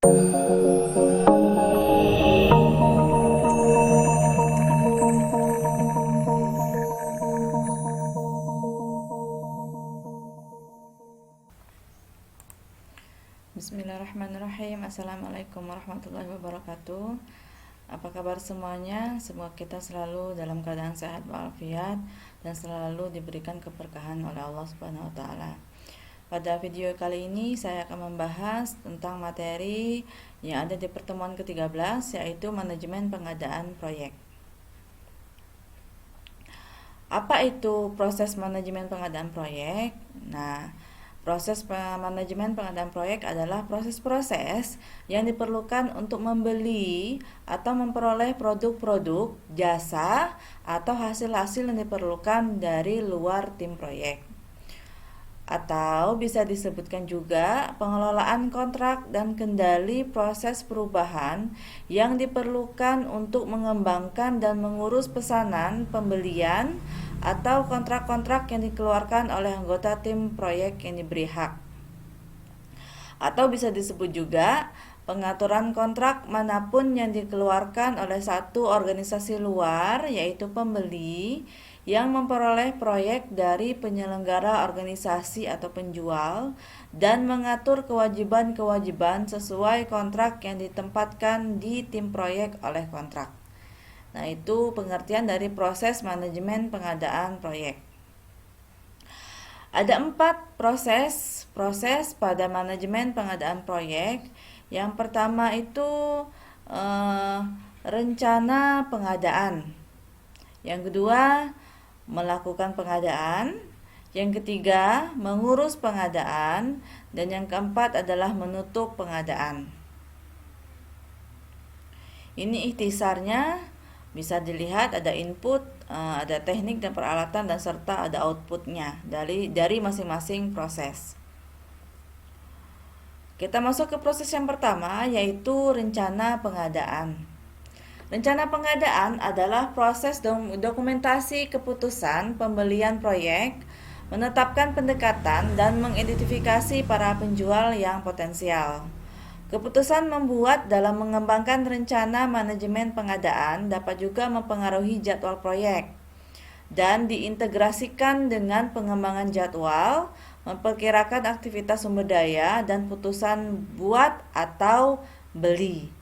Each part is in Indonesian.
Bismillahirrahmanirrahim. Assalamualaikum warahmatullahi wabarakatuh. Apa kabar semuanya? Semoga kita selalu dalam keadaan sehat walafiat dan selalu diberikan keberkahan oleh Allah Subhanahu wa taala. Pada video kali ini saya akan membahas tentang materi yang ada di pertemuan ke-13, yaitu manajemen pengadaan proyek. Apa itu proses manajemen pengadaan proyek? Proses manajemen pengadaan proyek adalah proses-proses yang diperlukan untuk membeli atau memperoleh produk-produk, jasa, atau hasil-hasil yang diperlukan dari luar tim proyek. Atau bisa disebutkan juga pengelolaan kontrak dan kendali proses perubahan yang diperlukan untuk mengembangkan dan mengurus pesanan, pembelian, atau kontrak-kontrak yang dikeluarkan oleh anggota tim proyek yang diberi hak. Atau bisa disebut juga pengaturan kontrak manapun yang dikeluarkan oleh satu organisasi luar, yaitu pembeli, yang memperoleh proyek dari penyelenggara organisasi atau penjual dan mengatur kewajiban-kewajiban sesuai kontrak yang ditempatkan di tim proyek oleh kontrak. Itu pengertian dari proses manajemen pengadaan proyek. Ada 4 proses pada manajemen pengadaan proyek. Yang pertama itu rencana pengadaan. Yang kedua, melakukan pengadaan. Yang ketiga, mengurus pengadaan. Dan yang keempat adalah menutup pengadaan. Ini ikhtisarnya. Bisa dilihat ada input, ada teknik dan peralatan, dan serta ada outputnya dari masing-masing proses. Kita masuk ke proses yang pertama, yaitu rencana pengadaan. Rencana pengadaan adalah proses dokumentasi keputusan pembelian proyek, menetapkan pendekatan, dan mengidentifikasi para penjual yang potensial. Keputusan membuat dalam mengembangkan rencana manajemen pengadaan dapat juga mempengaruhi jadwal proyek dan diintegrasikan dengan pengembangan jadwal, memperkirakan aktivitas sumber daya, dan putusan buat atau beli.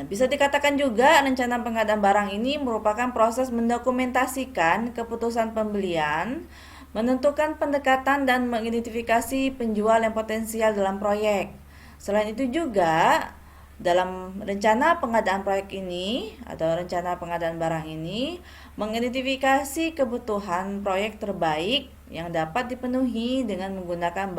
Bisa dikatakan juga rencana pengadaan barang ini merupakan proses mendokumentasikan keputusan pembelian, menentukan pendekatan, dan mengidentifikasi penjual yang potensial dalam proyek. Selain itu juga, dalam rencana pengadaan proyek ini atau rencana pengadaan barang ini mengidentifikasi kebutuhan proyek terbaik yang dapat dipenuhi dengan menggunakan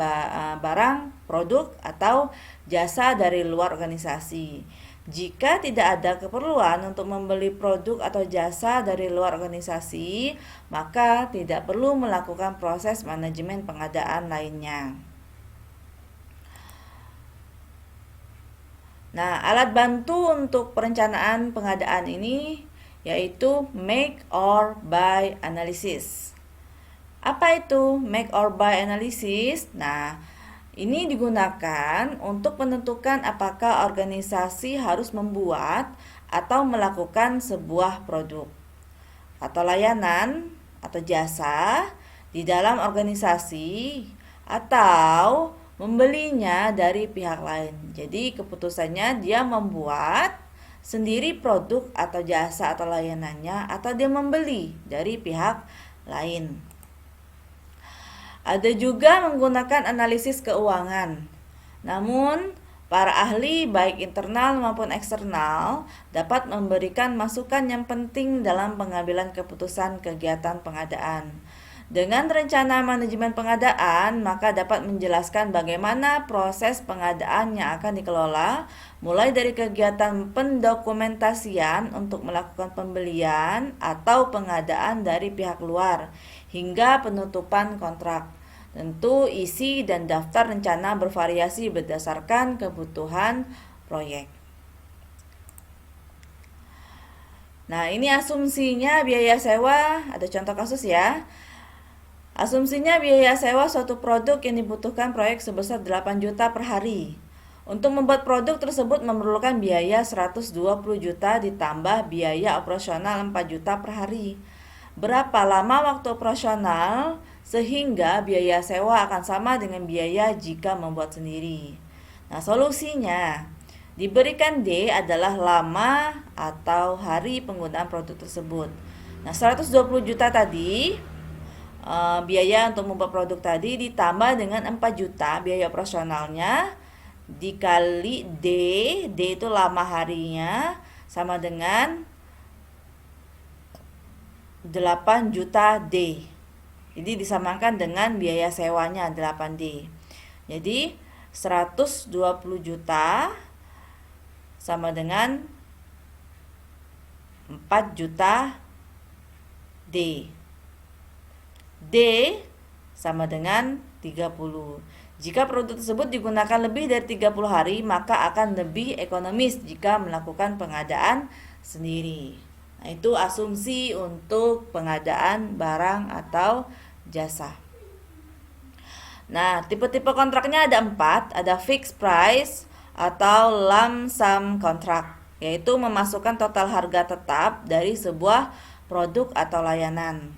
barang, produk, atau jasa dari luar organisasi. Jika tidak ada keperluan untuk membeli produk atau jasa dari luar organisasi, maka tidak perlu melakukan proses manajemen pengadaan lainnya. Alat bantu untuk perencanaan pengadaan ini yaitu make or buy analysis. Apa itu make or buy analysis? Ini digunakan untuk menentukan apakah organisasi harus membuat atau melakukan sebuah produk atau layanan atau jasa di dalam organisasi atau membelinya dari pihak lain. Jadi keputusannya dia membuat sendiri produk atau jasa atau layanannya atau dia membeli dari pihak lain. Ada juga menggunakan analisis keuangan. Namun, para ahli baik internal maupun eksternal dapat memberikan masukan yang penting dalam pengambilan keputusan kegiatan pengadaan. Dengan rencana manajemen pengadaan, maka dapat menjelaskan bagaimana proses pengadaan yang akan dikelola, mulai dari kegiatan pendokumentasian untuk melakukan pembelian atau pengadaan dari pihak luar, hingga penutupan kontrak. Tentu isi dan daftar rencana bervariasi berdasarkan kebutuhan proyek. Ini asumsinya biaya sewa, ada contoh kasus ya. Asumsinya biaya sewa suatu produk yang dibutuhkan proyek sebesar 8 juta per hari. Untuk membuat produk tersebut memerlukan biaya 120 juta ditambah biaya operasional 4 juta per hari. Berapa lama waktu operasional sehingga biaya sewa akan sama dengan biaya jika membuat sendiri? Nah, solusinya diberikan D adalah lama atau hari penggunaan produk tersebut. Nah, 120 juta tadi biaya untuk membuat produk tadi ditambah dengan 4 juta biaya operasionalnya dikali D itu lama harinya sama dengan 8 juta D. Jadi disamakan dengan biaya sewanya 8D. Jadi 120 juta sama dengan 4 juta D. D sama dengan 30. Jika produk tersebut digunakan lebih dari 30 hari, maka akan lebih ekonomis jika melakukan pengadaan sendiri. Nah, itu asumsi untuk pengadaan barang atau jasa. Nah, tipe-tipe kontraknya ada 4, ada fixed price atau lump sum contract, yaitu memasukkan total harga tetap dari sebuah produk atau layanan.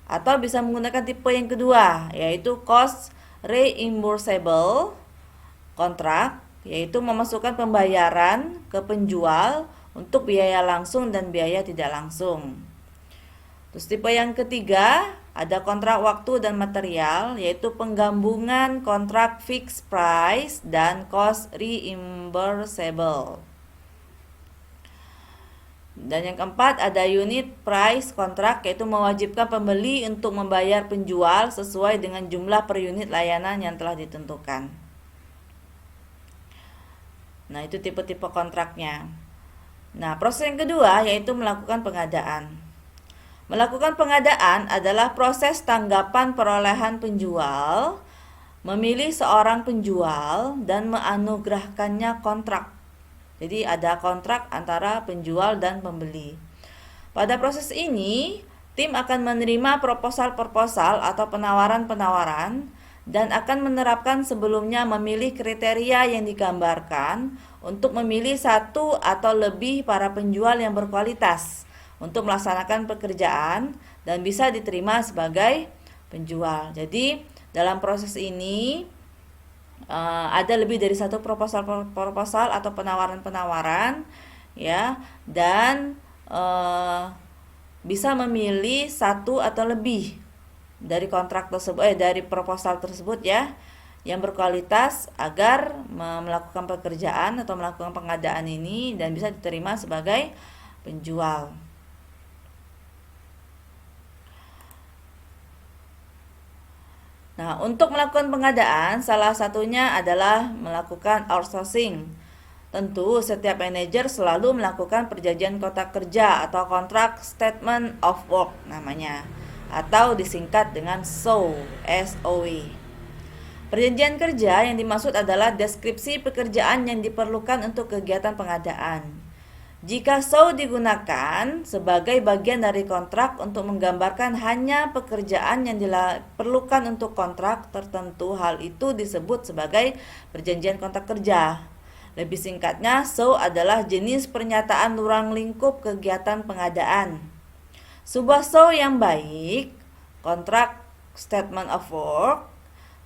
Atau bisa menggunakan tipe yang kedua, yaitu cost reimbursable kontrak, yaitu memasukkan pembayaran ke penjual untuk biaya langsung dan biaya tidak langsung. Terus tipe yang ketiga ada kontrak waktu dan material, yaitu penggabungan kontrak fixed price dan cost reimbursable. Dan yang keempat ada unit price kontrak, yaitu mewajibkan pembeli untuk membayar penjual sesuai dengan jumlah per unit layanan yang telah ditentukan. Nah, itu tipe-tipe kontraknya. Nah, proses yang kedua yaitu melakukan pengadaan. Melakukan pengadaan adalah proses tanggapan perolehan penjual, memilih seorang penjual dan menganugerahkannya kontrak. Jadi ada kontrak antara penjual dan pembeli. Pada proses ini, tim akan menerima proposal-proposal atau penawaran-penawaran dan akan menerapkan sebelumnya memilih kriteria yang digambarkan untuk memilih satu atau lebih para penjual yang berkualitas untuk melaksanakan pekerjaan dan bisa diterima sebagai penjual. Jadi, dalam proses ini ada lebih dari satu proposal atau penawaran-penawaran, ya, dan bisa memilih satu atau lebih dari kontrak tersebut, dari proposal tersebut, ya, yang berkualitas agar melakukan pekerjaan atau melakukan pengadaan ini dan bisa diterima sebagai penjual. Nah, untuk melakukan pengadaan, salah satunya adalah melakukan outsourcing. Tentu, setiap manajer selalu melakukan perjanjian kontrak kerja atau kontrak statement of work namanya, atau disingkat dengan SOW, SOW. Perjanjian kerja yang dimaksud adalah deskripsi pekerjaan yang diperlukan untuk kegiatan pengadaan. Jika SOW digunakan sebagai bagian dari kontrak untuk menggambarkan hanya pekerjaan yang diperlukan untuk kontrak tertentu, hal itu disebut sebagai perjanjian kontrak kerja. Lebih singkatnya, SOW adalah jenis pernyataan ruang lingkup kegiatan pengadaan. Sebuah SOW yang baik, kontrak statement of work,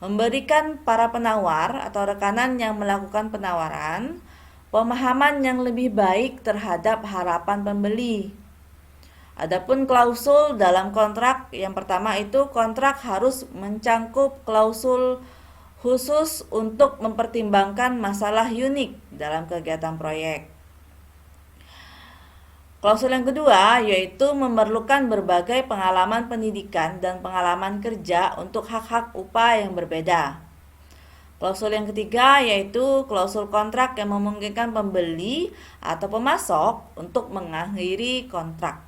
memberikan para penawar atau rekanan yang melakukan penawaran pemahaman yang lebih baik terhadap harapan pembeli. Adapun klausul dalam kontrak, yang pertama itu kontrak harus mencangkup klausul khusus untuk mempertimbangkan masalah unik dalam kegiatan proyek. Klausul yang kedua yaitu memerlukan berbagai pengalaman pendidikan dan pengalaman kerja untuk hak-hak upah yang berbeda. Klausul yang ketiga yaitu klausul kontrak yang memungkinkan pembeli atau pemasok untuk mengakhiri kontrak.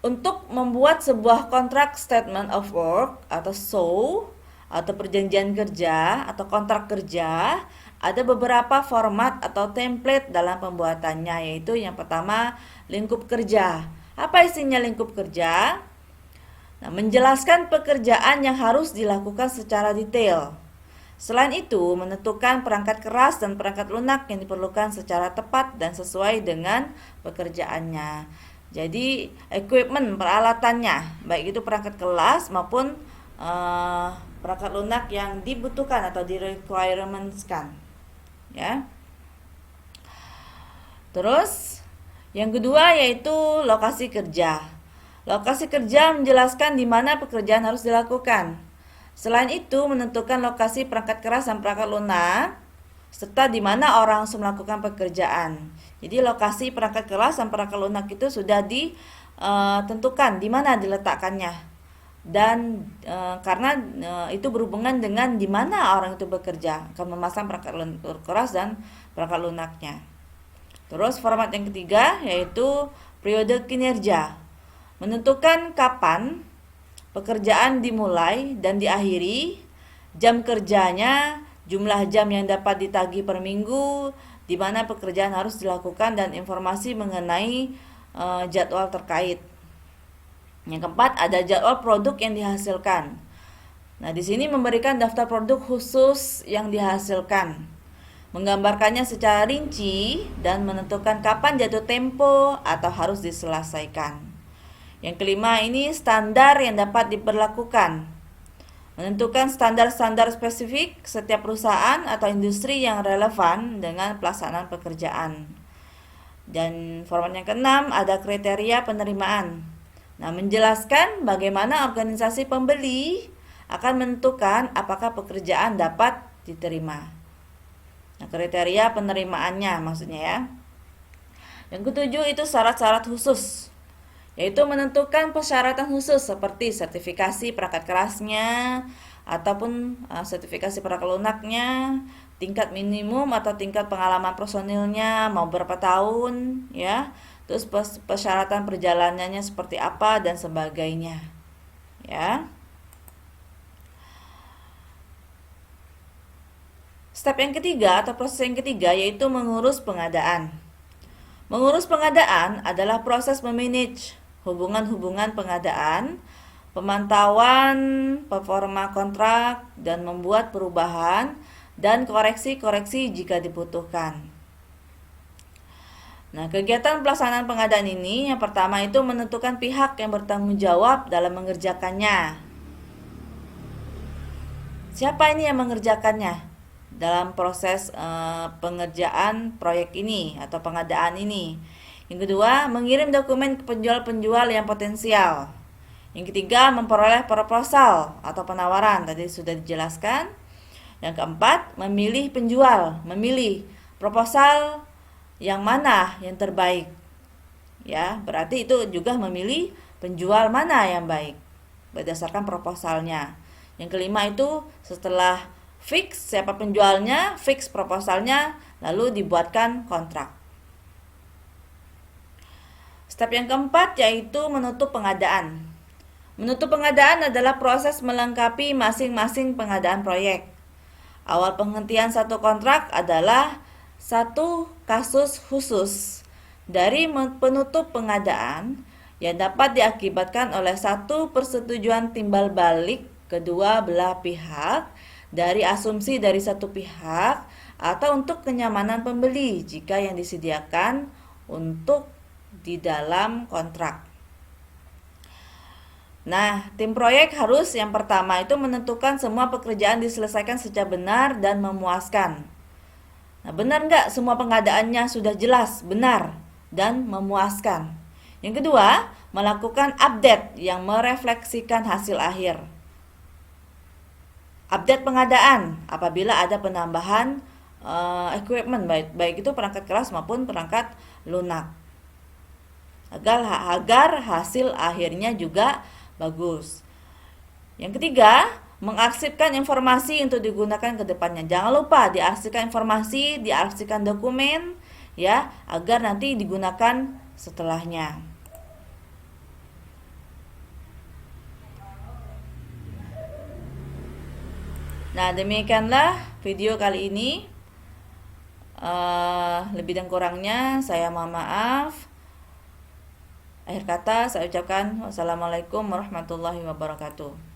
Untuk membuat sebuah kontrak statement of work atau SOW atau perjanjian kerja atau kontrak kerja, ada beberapa format atau template dalam pembuatannya, yaitu yang pertama lingkup kerja. Apa isinya lingkup kerja? Nah, menjelaskan pekerjaan yang harus dilakukan secara detail. Selain itu, menentukan perangkat keras dan perangkat lunak yang diperlukan secara tepat dan sesuai dengan pekerjaannya. Jadi, equipment, peralatannya, baik itu perangkat keras maupun perangkat lunak yang dibutuhkan atau di-requirementskan. Ya. Terus, yang kedua yaitu lokasi kerja. Lokasi kerja menjelaskan di mana pekerjaan harus dilakukan. Selain itu, menentukan lokasi perangkat keras dan perangkat lunak, serta di mana orang harus melakukan pekerjaan. Jadi, lokasi perangkat keras dan perangkat lunak itu sudah ditentukan di mana diletakkannya. Dan karena itu berhubungan dengan di mana orang itu bekerja, akan memasang perangkat keras dan perangkat lunaknya. Terus, format yang ketiga yaitu periode kinerja. Menentukan kapan pekerjaan dimulai dan diakhiri, jam kerjanya, jumlah jam yang dapat ditagih per minggu, di mana pekerjaan harus dilakukan, dan informasi mengenai jadwal terkait. Yang keempat, ada jadwal produk yang dihasilkan. Nah, di sini memberikan daftar produk khusus yang dihasilkan, menggambarkannya secara rinci, dan menentukan kapan jatuh tempo atau harus diselesaikan. Yang kelima ini standar yang dapat diberlakukan. Menentukan standar-standar spesifik setiap perusahaan atau industri yang relevan dengan pelaksanaan pekerjaan. Dan format yang keenam ada kriteria penerimaan. Nah, menjelaskan bagaimana organisasi pembeli akan menentukan apakah pekerjaan dapat diterima. Nah, kriteria penerimaannya maksudnya ya. Yang ketujuh itu syarat-syarat khusus, yaitu menentukan persyaratan khusus seperti sertifikasi perangkat kerasnya ataupun sertifikasi perangkat lunaknya, tingkat minimum atau tingkat pengalaman personilnya mau berapa tahun ya, terus persyaratan perjalanannya seperti apa dan sebagainya ya. Step yang ketiga atau proses yang ketiga yaitu mengurus pengadaan. Mengurus pengadaan adalah proses memanage hubungan-hubungan pengadaan, pemantauan performa kontrak, dan membuat perubahan dan koreksi-koreksi jika dibutuhkan. Nah, kegiatan pelaksanaan pengadaan ini yang pertama itu menentukan pihak yang bertanggung jawab dalam mengerjakannya. Siapa ini yang mengerjakannya dalam proses pengerjaan proyek ini atau pengadaan ini? Yang kedua, mengirim dokumen ke penjual-penjual yang potensial. Yang ketiga, memperoleh proposal atau penawaran, tadi sudah dijelaskan. Yang keempat, memilih penjual, memilih proposal yang mana yang terbaik. Ya, berarti itu juga memilih penjual mana yang baik berdasarkan proposalnya. Yang kelima itu setelah fix siapa penjualnya, fix proposalnya, lalu dibuatkan kontrak. Step yang keempat yaitu menutup pengadaan. Menutup pengadaan adalah proses melengkapi masing-masing pengadaan proyek. Awal penghentian satu kontrak adalah satu kasus khusus dari penutup pengadaan yang dapat diakibatkan oleh satu persetujuan timbal balik kedua belah pihak, dari asumsi dari satu pihak, atau untuk kenyamanan pembeli jika yang disediakan untuk di dalam kontrak. Nah, tim proyek harus yang pertama itu menentukan semua pekerjaan diselesaikan secara benar dan memuaskan. Nah, benar nggak semua pengadaannya sudah jelas, benar, dan memuaskan. Yang kedua, melakukan update yang merefleksikan hasil akhir. Update pengadaan apabila ada penambahan equipment, baik itu perangkat keras maupun perangkat lunak. Agar hasil akhirnya juga bagus. Yang ketiga, mengarsipkan informasi untuk digunakan ke depannya. Jangan lupa diarsipkan informasi, diarsipkan dokumen ya, agar nanti digunakan setelahnya. Nah, demikianlah video kali ini. Lebih dan kurangnya saya mohon maaf. Akhir kata saya ucapkan wassalamualaikum warahmatullahi wabarakatuh.